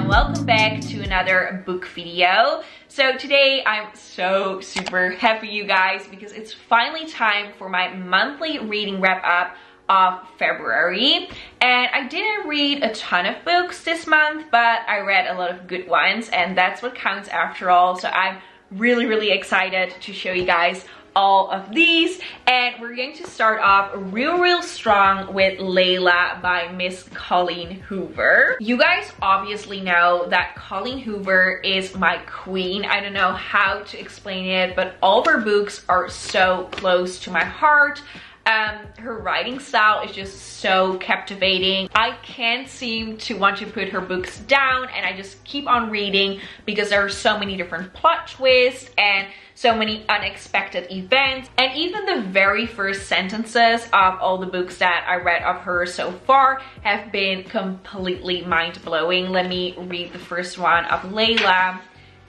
and welcome back to another book video. So today I'm so super happy, you guys, because it's finally time for my monthly reading wrap up of February. And I didn't read a ton of books this month, but I read a lot of good ones, and that's what counts after all. So I'm really excited to show you guys all of these, and we're going to start off real strong with Layla by Miss Colleen Hoover. You guys obviously know that Colleen Hoover is my queen. I don't know how to explain it, but all of her books are so close to my heart. Her writing style is just so captivating. I can't seem to want to put her books down, and I just keep on reading because there are so many different plot twists and so many unexpected events. And even the very first sentences of all the books that I read of her so far have been completely mind-blowing. Let me read the first one of Layla.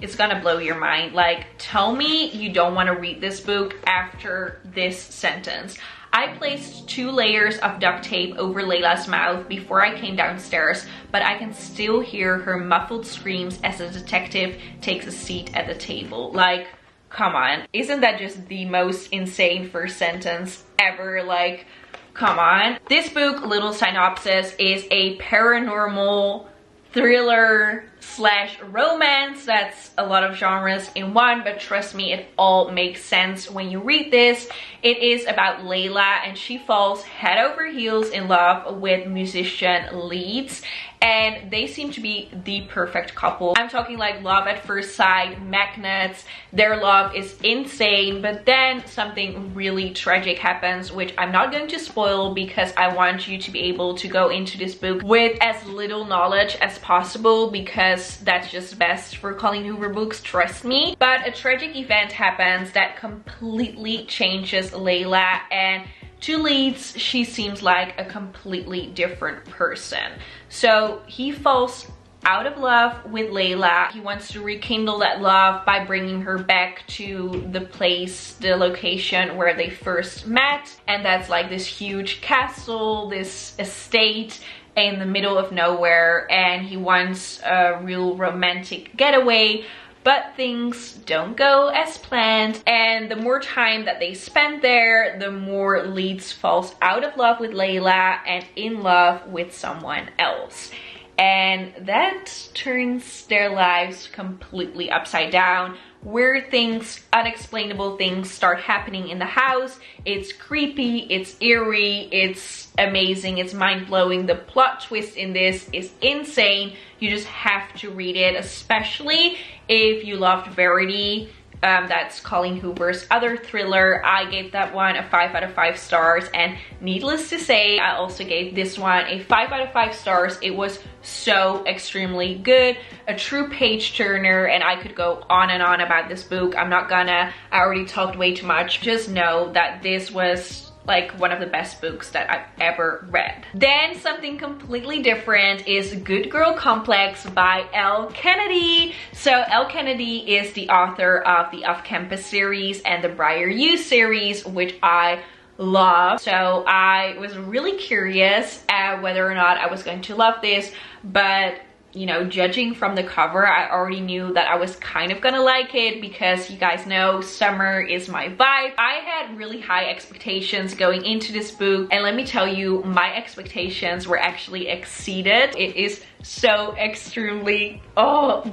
It's gonna blow your mind. Like, tell me you don't want to read this book after this sentence. I placed 2 layers of duct tape over Layla's mouth before I came downstairs, but I can still hear her muffled screams as the detective takes a seat at the table. Like, come on. Isn't that just the most insane first sentence ever? Like, come on. This book, little synopsis, is a paranormal thriller / romance. That's a lot of genres in one, but trust me, it all makes sense when you read this. It is about Layla, and she falls head over heels in love with musician Leeds, and they seem to be the perfect couple. I'm talking like love at first sight, magnets. Their love is insane, but then something really tragic happens, which I'm not going to spoil because I want you to be able to go into this book with as little knowledge as possible, because that's just best for Colleen Hoover books, trust me. But a tragic event happens that completely changes Layla, and to Leeds, she seems like a completely different person. So he falls out of love with Layla. He wants to rekindle that love by bringing her back to the place, the location where they first met. And that's like this huge castle, this estate in the middle of nowhere, and he wants a real romantic getaway. But things don't go as planned, and the more time that they spend there, the more Leeds falls out of love with Layla and in love with someone else. And that turns their lives completely upside down. Weird things, unexplainable things start happening in the house. It's creepy, it's eerie, it's amazing, it's mind-blowing. The plot twist in this is insane. You just have to read it, especially if you loved Verity. That's Colleen Hoover's other thriller. I gave that one a 5 out of 5 stars, and needless to say, I also gave this one a 5 out of 5 stars. It was so extremely good, a true page turner, and I could go on and on about this book. I'm not gonna, I already talked way too much. Just know that this was like one of the best books that I've ever read. Then something completely different is Good Girl Complex by Elle Kennedy. So Elle Kennedy is the author of the Off Campus series and the Briar U series, which I love. So I was really curious whether or not I was going to love this, but you know, judging from the cover, I already knew that I was kind of gonna like it, because you guys know summer is my vibe. I had really high expectations going into this book, and let me tell you, my expectations were actually exceeded. It is so extremely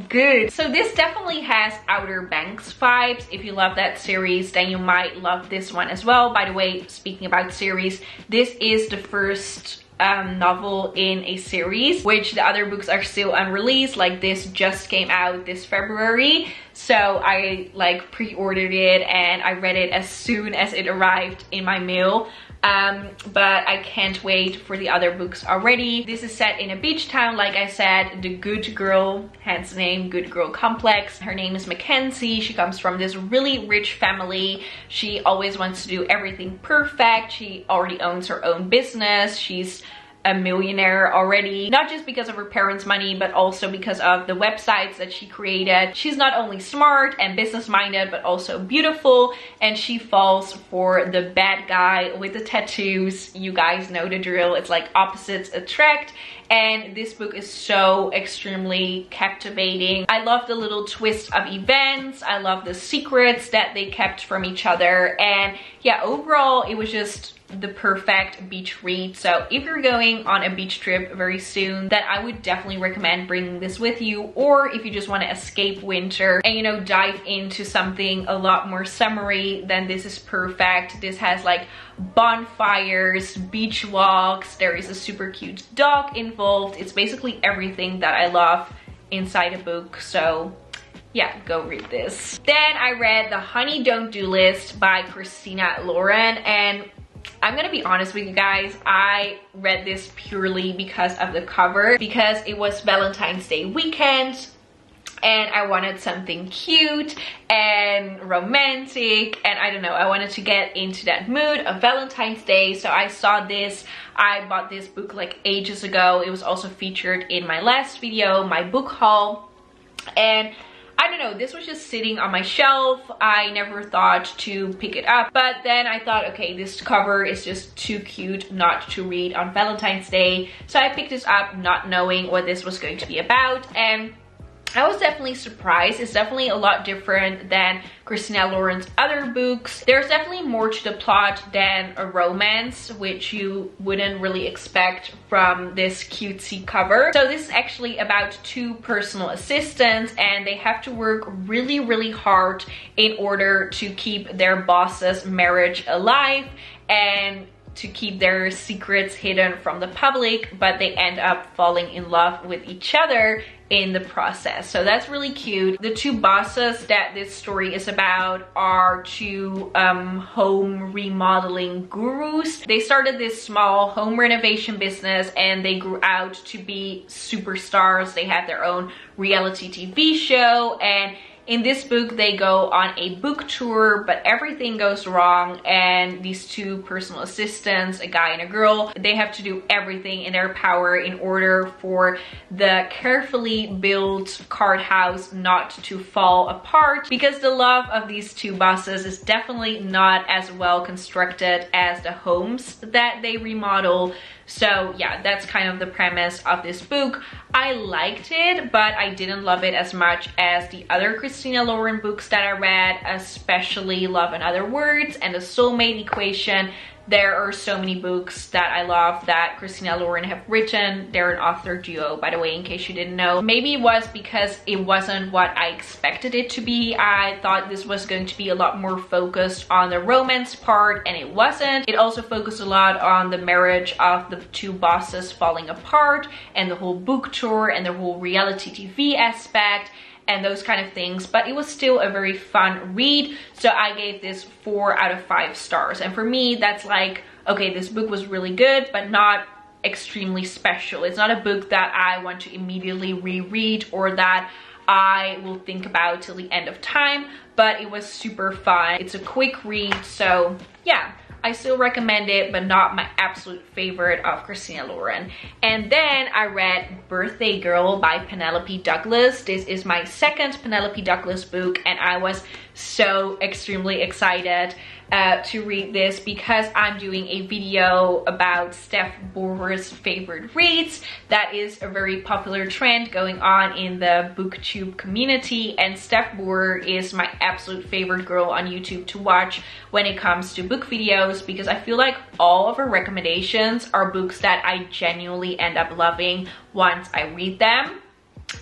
good. So this definitely has Outer Banks vibes. If you love that series, then you might love this one as well. By the way, speaking about series, this is the first novel in a series, which the other books are still unreleased. Like, this just came out this February, so I like pre-ordered it and I read it as soon as it arrived in my mail. But I can't wait for the other books already. This is set in a beach town, like I said, the Good Girl, hence the name, Good Girl Complex. Her name is Mackenzie. She comes from this really rich family. She always wants to do everything perfect. She already owns her own business. She's a millionaire already, not just because of her parents' money, but also because of the websites that she created. She's not only smart and business-minded, but also beautiful, and she falls for the bad guy with the tattoos. You guys know the drill. It's like opposites attract, and this book is so extremely captivating. I love the little twist of events. I love the secrets that they kept from each other, and yeah, overall it was just the perfect beach read. So if you're going on a beach trip very soon, then I would definitely recommend bringing this with you. Or if you just want to escape winter and, you know, dive into something a lot more summery, then this is perfect. This has like bonfires, beach walks, there is a super cute dog involved. It's basically everything that I love inside a book. So yeah, go read this. Then I read The Honey Don't Do List by Christina Lauren, and I'm gonna be honest with you guys, I read this purely because of the cover, because it was Valentine's Day weekend and I wanted something cute and romantic, and I don't know, I wanted to get into that mood of Valentine's Day. So I saw this. I bought this book like ages ago. It was also featured in my last video, my book haul, and I don't know, this was just sitting on my shelf. I never thought to pick it up, but then I thought, okay, this cover is just too cute not to read on Valentine's Day. So I picked this up not knowing what this was going to be about, and I was definitely surprised. It's definitely a lot different than Christina Lauren's other books. There's definitely more to the plot than a romance, which you wouldn't really expect from this cutesy cover. So this is actually about two personal assistants, and they have to work really, really hard in order to keep their boss's marriage alive and to keep their secrets hidden from the public, but they end up falling in love with each other in the process. So that's really cute. The two bosses that this story is about are two home remodeling gurus. They started this small home renovation business and they grew out to be superstars. They had their own reality TV show, and in this book, they go on a book tour, but everything goes wrong, and these two personal assistants, a guy and a girl, they have to do everything in their power in order for the carefully built card house not to fall apart, because the love of these two bosses is definitely not as well constructed as the homes that they remodel. So yeah, that's kind of the premise of this book. I liked it, but I didn't love it as much as the other Christina Lauren books that I read, especially Love and Other Words and The Soulmate Equation. There are so many books that I love that Christina Lauren have written. They're an author duo, by the way, in case you didn't know. Maybe it was because it wasn't what I expected it to be. I thought this was going to be a lot more focused on the romance part, and it wasn't. It also focused a lot on the marriage of the two bosses falling apart, and the whole book tour, and the whole reality TV aspect, and those kind of things, but it was still a very fun read. So I gave this 4 out of 5 stars. And for me, that's like, okay, this book was really good, but not extremely special. It's not a book that I want to immediately reread or that I will think about till the end of time, but it was super fun. It's a quick read, so yeah, I still recommend it, but not my absolute favorite of Christina Lauren. And then I read Birthday Girl by Penelope Douglas. This is my second Penelope Douglas book, and I was so extremely excited to read this because I'm doing a video about Steph Boer's favorite reads. That is a very popular trend going on in the booktube community, and Steph Boer is my absolute favorite girl on YouTube to watch when it comes to book videos, because I feel like all of her recommendations are books that I genuinely end up loving once I read them.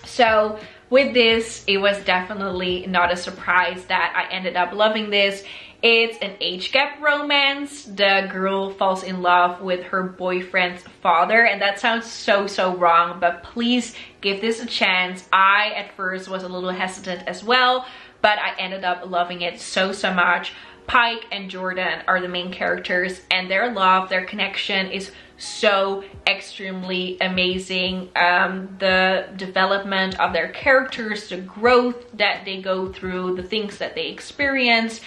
So with this, it was definitely not a surprise that I ended up loving this. It's an age gap romance. The girl falls in love with her boyfriend's father, and that sounds so wrong, but please give this a chance. I at first was a little hesitant as well, but I ended up loving it so much. Pike and Jordan are the main characters, and their love, their connection is so extremely amazing. The development of their characters, the growth that they go through, the things that they experience,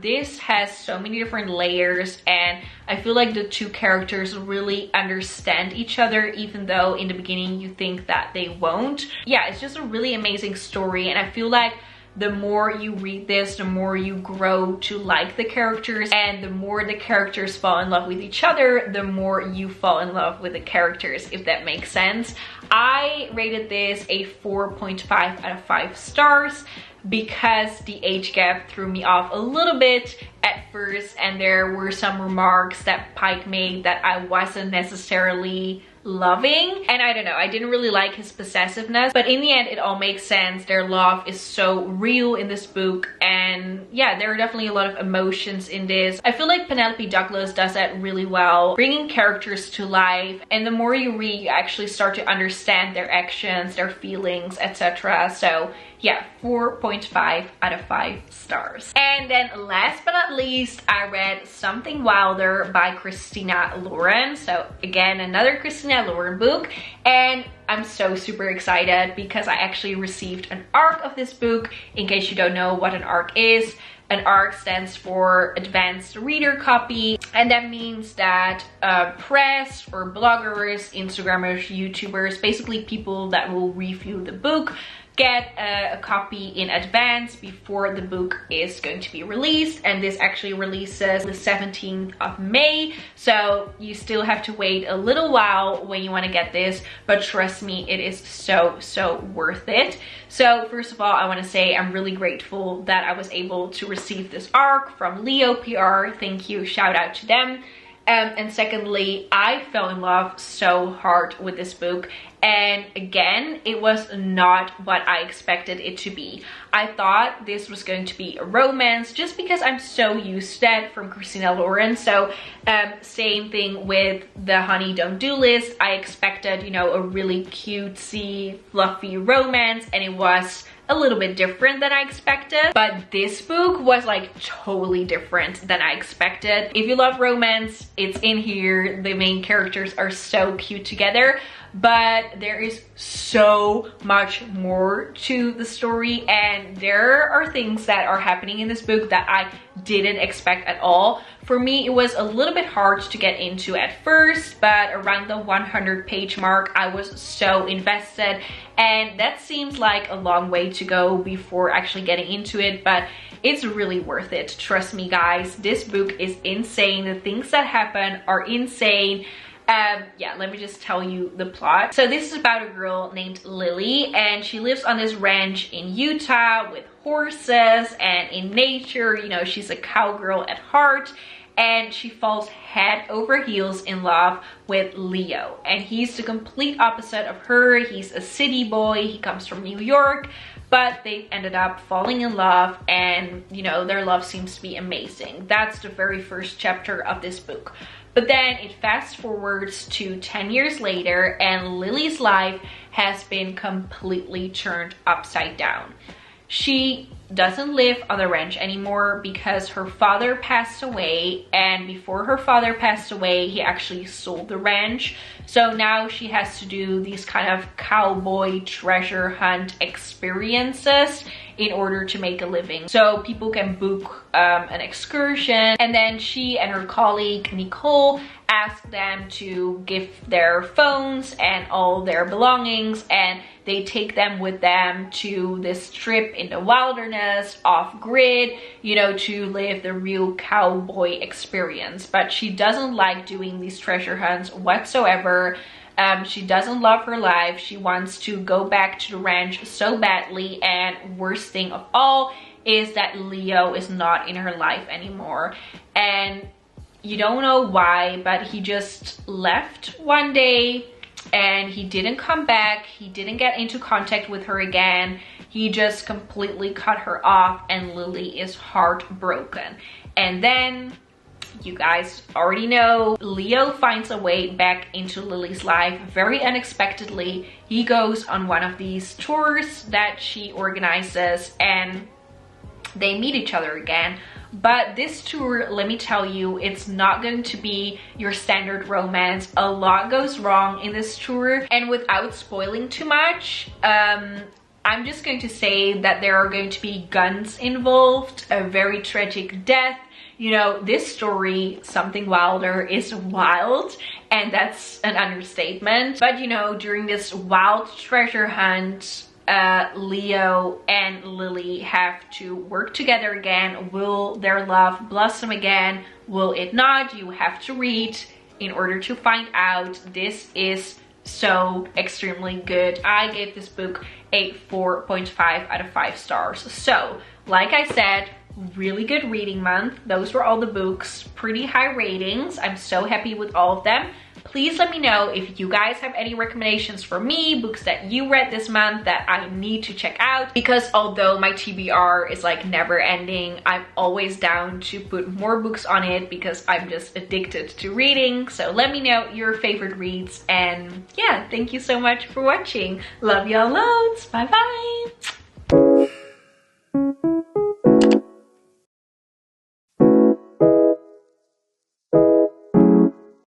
this has so many different layers, and I feel like the two characters really understand each other, even though in the beginning you think that they won't. Yeah, it's just a really amazing story, and I feel like the more you read this, the more you grow to like the characters, and the more the characters fall in love with each other, the more you fall in love with the characters, if that makes sense. I rated this a 4.5 out of 5 stars because the age gap threw me off a little bit at first, and there were some remarks that Pike made that I wasn't necessarily loving, and I don't know, I didn't really like his possessiveness, but in the end it all makes sense. Their love is so real in this book, and yeah, there are definitely a lot of emotions in this. I feel like Penelope Douglas does that really well, bringing characters to life, and the more you read, you actually start to understand their actions, their feelings, etc. So yeah, 4.5 out of 5 stars. And then last but not least, I read Something Wilder by Christina Lauren. So again, another Christina Lauren book, and I'm so super excited because I actually received an ARC of this book. In case you don't know what an ARC is, an ARC stands for Advanced Reader Copy, and that means that press or bloggers, Instagrammers, YouTubers, basically people that will review the book, get a copy in advance before the book is going to be released, and this actually releases the 17th of May, so you still have to wait a little while when you want to get this, but trust me, it is so worth it. So first of all, I want to say I'm really grateful that I was able to receive this ARC from Leo PR. Thank you, shout out to them. And secondly, I fell in love so hard with this book, and again, it was not what I expected it to be. I thought this was going to be a romance just because I'm so used to that from Christina Lauren. So same thing with the Honey Don't Do list. I expected, you know, a really cutesy, fluffy romance, and it was a little bit different than I expected, but this book was like totally different than I expected. If you love romance, it's in here. The main characters are so cute together, but there is so much more to the story, and there are things that are happening in this book that I didn't expect at all. For me, it was a little bit hard to get into at first, but around the 100-page mark, I was so invested, and that seems like a long way to go before actually getting into it, but it's really worth it. Trust me, guys, this book is insane. The things that happen are insane. Yeah, let me just tell you the plot. So this is about a girl named Lily, and she lives on this ranch in Utah with horses and in nature. You know, she's a cowgirl at heart, and she falls head over heels in love with Leo, and he's the complete opposite of her. He's a city boy, he comes from New York, but they ended up falling in love, and you know, their love seems to be amazing. That's the very first chapter of this book. But then it fast forwards to 10 years later, and Lily's life has been completely turned upside down. She doesn't live on the ranch anymore because her father passed away, and before her father passed away, he actually sold the ranch. So now she has to do these kind of cowboy treasure hunt experiences in order to make a living. So people can book an excursion, and then she and her colleague Nicole ask them to give their phones and all their belongings, and they take them with them to this trip in the wilderness, off grid, you know, to live the real cowboy experience. But she doesn't like doing these treasure hunts whatsoever. She doesn't love her life. She wants to go back to the ranch so badly, and worst thing of all is that Leo is not in her life anymore, and you don't know why, but he just left one day and he didn't come back. He didn't get into contact with her again. He just completely cut her off, and Lily is heartbroken. And then, you guys already know, Leo finds a way back into Lily's life very unexpectedly. He goes on one of these tours that she organizes, and they meet each other again. but this tour, let me tell you, it's not going to be your standard romance. A lot goes wrong in this tour, and without spoiling too much, I'm just going to say that there are going to be guns involved, a very tragic death. You know, this story, Something Wilder, is wild, and that's an understatement. But you know, during this wild treasure hunt, Leo and Lily have to work together again. Will their love blossom again? Will it not? You have to read in order to find out. This is so extremely good. I gave this book a 4.5 out of 5 stars. So, like I said, really good reading month. Those were all the books, pretty high ratings. I'm so happy with all of them. Please let me know if you guys have any recommendations for me, books that you read this month that I need to check out, because although my TBR is like never ending, I'm always down to put more books on it because I'm just addicted to reading. So let me know your favorite reads, and yeah, thank you so much for watching. Love y'all loads. Bye bye.